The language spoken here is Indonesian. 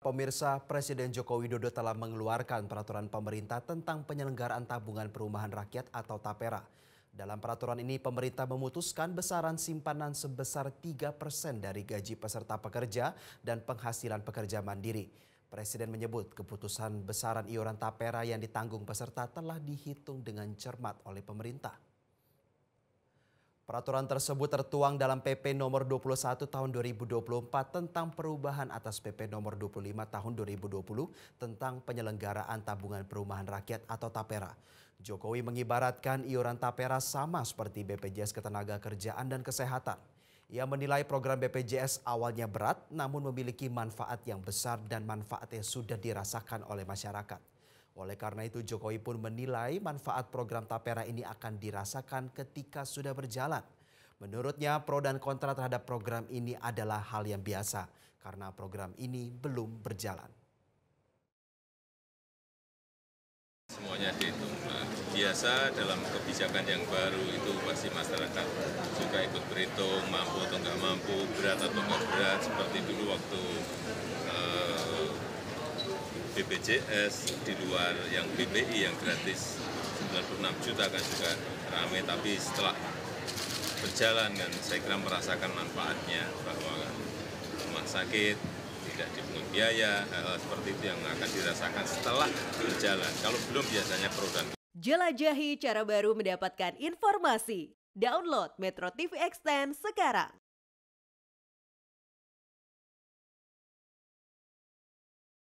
Pemirsa, Presiden Joko Widodo telah mengeluarkan peraturan pemerintah tentang penyelenggaraan tabungan perumahan rakyat atau TAPERA. Dalam peraturan ini, pemerintah memutuskan besaran simpanan sebesar 3% dari gaji peserta pekerja dan penghasilan pekerja mandiri. Presiden menyebut keputusan besaran iuran TAPERA yang ditanggung peserta telah dihitung dengan cermat oleh pemerintah. Peraturan tersebut tertuang dalam PP nomor 21 tahun 2024 tentang perubahan atas PP nomor 25 tahun 2020 tentang penyelenggaraan tabungan perumahan rakyat atau TAPERA. Jokowi mengibaratkan iuran TAPERA sama seperti BPJS Ketenagakerjaan dan Kesehatan. Ia menilai program BPJS awalnya berat namun memiliki manfaat yang besar dan manfaatnya sudah dirasakan oleh masyarakat. Oleh karena itu Jokowi pun menilai manfaat program TAPERA ini akan dirasakan ketika sudah berjalan. Menurutnya pro dan kontra terhadap program ini adalah hal yang biasa karena program ini belum berjalan. Semuanya dihitung. Biasa dalam kebijakan yang baru itu pasti masyarakat juga ikut berhitung mampu atau nggak mampu, berat atau nggak berat. Seperti dulu waktu BPJS di luar yang BPI yang gratis 96 juta kan juga ramai, tapi setelah berjalan kan saya kira merasakan manfaatnya bahwa rumah sakit tidak dipungut biaya, hal seperti itu yang akan dirasakan setelah berjalan. Kalau belum biasanya pro dan kontra. Jelajahi cara baru mendapatkan informasi. Download Metro TV Extend sekarang.